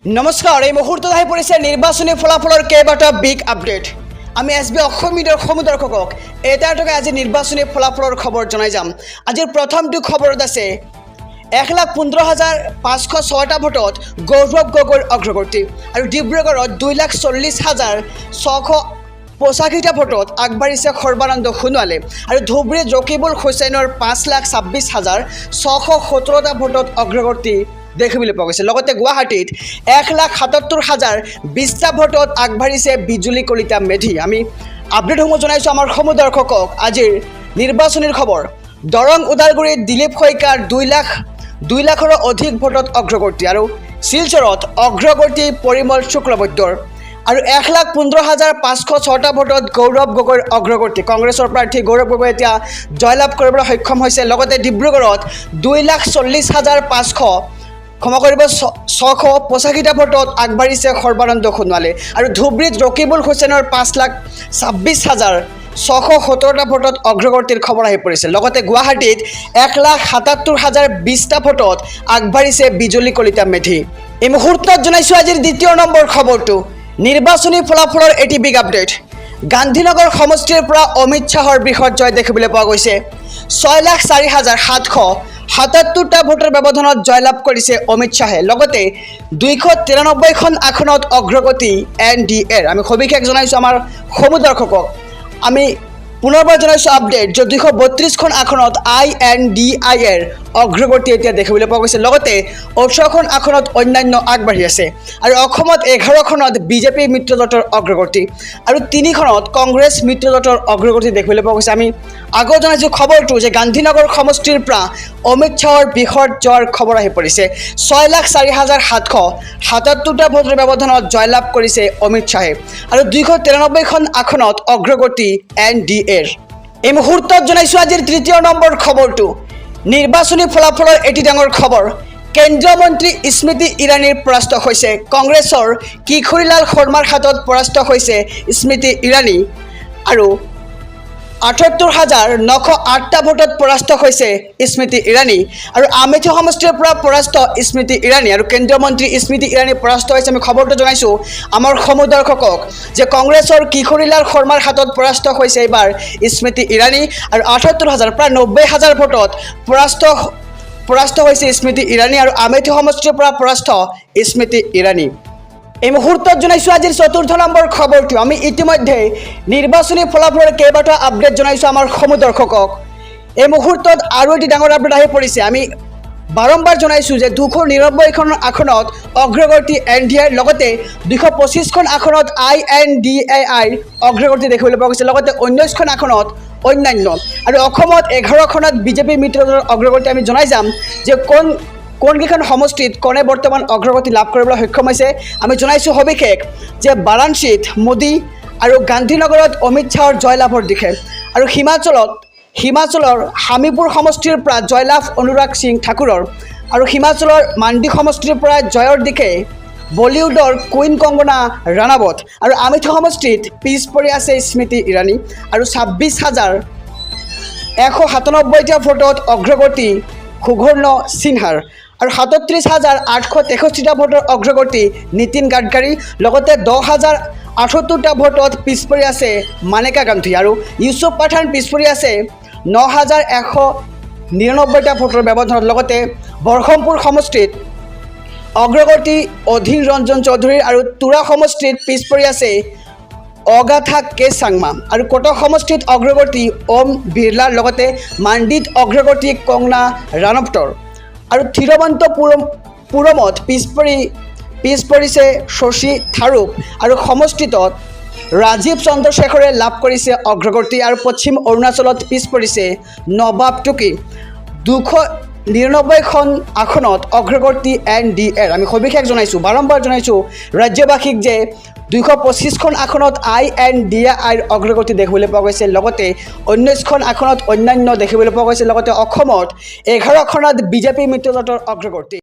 নমস্কাৰ এই মুহূৰ্তত আহি পৰিছে নিৰ্বাচনী ফলাফলৰ কেইবাটা বিগ আপডেট আমি এছবি অসম মিডিয়াৰ সমদৰ্শকক এটা আজি নিৰ্বাচনী ফলাফলৰ খবৰ জনাই যাম আজিৰ প্ৰথমটো খবৰত আছে 1,15,506টা ভোটত গৌৰৱ গগৈৰ অগ্ৰগতি আৰু ডিব্ৰুগড়ত 2,40,685টা ভোটত আগবাঢ়িছে সৰ্বানন্দ সোণোৱালে আৰু ধুবুৰীত ৰকিবুল হুছেইনৰ 5,26,617টা ভোটত অগ্ৰগতি দেখিবলৈ পোৱা গৈছে লগতে গুৱাহাটীত 1,77,020টা ভোটত আগবাঢ়িছে বিজুলী কলিতা মেধি আমি আপডেটসমূহ জনাইছোঁ আমাৰ সমদৰ্শকক আজিৰ নিৰ্বাচনীৰ খবৰ দৰং ওদালগুৰিত দিলীপ শইকীয়াৰ 2 লাখৰো অধিক ভোটত অগ্ৰগতি আৰু শিলচৰত অগ্ৰগতি পৰিমল শুক্লবৈদ্যৰ আৰু 1,15,506টা ভোটত গৌৰৱ গগৈৰ অগ্ৰগতি কংগ্ৰেছৰ প্ৰাৰ্থী গৌৰৱ গগৈ এতিয়া জয়লাভ কৰিবলৈ সক্ষম হৈছে লগতে ডিব্ৰুগড়ত 2,40,500 ক্ষমা কৰিব 685টা ভোটত আগবাঢ়িছে সৰ্বানন্দ সোণোৱালে আৰু ধুবুৰীত ৰকিবুল হুছেইনৰ 5,26,617টা ভোটত অগ্ৰগতিৰ খবৰ আহি পৰিছে লগতে গুৱাহাটীত 1,77,020টা ভোটত আগবাঢ়িছে বিজুলী কলিতা মেধি এই মুহূৰ্তত জনাইছোঁ আজিৰ দ্বিতীয় নম্বৰ খবৰটো নিৰ্বাচনী ফলাফলৰ এটি বিগ আপডেট গান্ধীনগৰ সমষ্টিৰ পৰা অমিত শ্বাহৰ বৃহৎ জয় দেখিবলৈ পোৱা গৈছে 6,04,777টা ভোটৰ ব্যৱধানত জয়লাভ কৰিছে অমিত শ্বাহে লগতে 293খন আসনত অগ্ৰগতি NDAৰ আমি সবিশেষ জনাইছোঁ আমাৰ সমদৰ্শকক আমি পুনৰবাৰ জনাইছোঁ আপডেট যে 232খন আসনত INDIৰ অগ্ৰগতি এতিয়া দেখিবলৈ পোৱা গৈছে লগতে 18খন আসনত অন্যান্য আগবাঢ়ি আছে আৰু অসমত 11খনত বিজেপি মিত্ৰজোঁটৰ অগ্ৰগতি আৰু 3খনত কংগ্ৰেছ মিত্ৰজোঁটৰ অগ্ৰগতি দেখিবলৈ পোৱা গৈছে আমি আগত জনাইছোঁ খবৰটো যে গান্ধীনগৰ সমষ্টিৰ পৰা অমিত শ্বাহৰ বৃহৎ জয়ৰ খবৰ আহি পৰিছে 6,04,777টা ভোটৰ ব্যৱধানত জয়লাভ কৰিছে অমিত শ্বাহে আৰু 293খন আসনত অগ্ৰগতি NDAৰ এই মুহূৰ্তত জনাইছোঁ আজিৰ তৃতীয় নম্বৰ খবৰটো নিৰ্বাচনী ফলাফলৰ এটি ডাঙৰ খবৰ কেন্দ্ৰীয় মন্ত্ৰী স্মৃতি ইৰাণীৰ পৰাস্ত হৈছে কংগ্ৰেছৰ কিশোৰীলাল শৰ্মাৰ হাতত পৰাস্ত হৈছে স্মৃতি ইৰাণী আৰু 78,908টা ভোটত পৰাস্ত হৈছে স্মৃতি ইৰাণী আৰু আমেথি সমষ্টিৰ পৰা পৰাস্ত স্মৃতি ইৰাণী আৰু কেন্দ্ৰীয় মন্ত্ৰী স্মৃতি ইৰাণী পৰাস্ত হৈছে আমি খবৰটো জনাইছোঁ আমাৰ সমদৰ্শকক যে কংগ্ৰেছৰ কিশোৰীলাল শৰ্মাৰ হাতত পৰাস্ত হৈছে এইবাৰ স্মৃতি ইৰাণী আৰু 78,000 প্ৰায় 90,000 ভোটত পৰাস্ত হৈছে স্মৃতি ইৰাণী আৰু আমেথি সমষ্টিৰ পৰা পৰাস্ত স্মৃতি ইৰাণী এই মুহূৰ্তত জনাইছোঁ আজিৰ চতুৰ্থ নম্বৰ খবৰটো আমি ইতিমধ্যে নিৰ্বাচনী ফলাফলৰ কেইবাটা আপডেট জনাইছোঁ আমাৰ সমদৰ্শকক এই মুহূৰ্তত আৰু এটি ডাঙৰ আপডেট আহি পৰিছে আমি বাৰম্বাৰ জনাইছোঁ যে 299খন আসনত অগ্ৰগতি NDAৰ লগতে 225খন আসনত INDAৰ অগ্ৰগতি দেখিবলৈ পোৱা গৈছে লগতে 19খন আসনত অন্যান্য আৰু অসমত 11খনত বিজেপি মিত্ৰজোঁটৰ অগ্ৰগতি আমি জনাই যাম যে কোনকেইখন সমষ্টিত কোনে বৰ্তমান অগ্ৰগতি লাভ কৰিবলৈ সক্ষম হৈছে আমি জনাইছোঁ সবিশেষ যে বাৰাণসীত মোদী আৰু গান্ধীনগৰত অমিত শ্বাহৰ জয়লাভৰ দিশে আৰু হিমাচলৰ হামিপুৰ সমষ্টিৰ পৰা জয়লাভ অনুৰাগ সিং ঠাকুৰৰ আৰু হিমাচলৰ মাণ্ডি সমষ্টিৰ পৰা জয়ৰ দিশে বলিউডৰ কুইন কংগনা ৰাণাৱত আৰু আমেথি সমষ্টিত পিছ পৰি আছে স্মৃতি ইৰাণী আৰু 26,197টা ভোটত অগ্ৰগতি সুঘৰ্ণ সিনহাৰ আৰু 37,863টা ভোটৰ অগ্ৰগতি নীতিন গাডকাৰী লগতে 10,078টা ভোটত পিছ পৰি আছে মানেকা গান্ধী আৰু ইউছুফ পাঠান পিছ পৰি আছে 9,199টা ভোটৰ ব্যৱধানত লগতে বৰহমপুৰ সমষ্টিত অগ্ৰগতি অধীৰ ৰঞ্জন চৌধুৰীৰ আৰু তুৰা সমষ্টিত পিছ পৰি আছে অগাথা কে চাংমা আৰু কটক সমষ্টিত অগ্ৰগতি ওম বিৰলাৰ লগতে মাণ্ডিত অগ্ৰগতি কংগনা ৰাণাৱতৰ আৰু থিৰুৱন্তপুৰমত পিছ পৰিছে শশী থাৰুপ আৰু সমষ্টিত ৰাজীৱ চন্দ্ৰশেখৰে লাভ কৰিছে অগ্ৰগতি আৰু পশ্চিম অৰুণাচলত পিছ পৰিছে নবাব টুকি 299খন আসনত অগ্ৰগতি NDAৰ আমি সবিশেষ জনাইছোঁ বাৰম্বাৰ জনাইছোঁ ৰাজ্যবাসীক যে 225খন আসনত INDAৰ অগ্ৰগতি দেখিবলৈ পোৱা গৈছে লগতে 19খন আসনত অন্যান্য দেখিবলৈ পোৱা গৈছে লগতে অসমত 11খনত বিজেপি মিত্ৰজোঁটৰ অগ্ৰগতি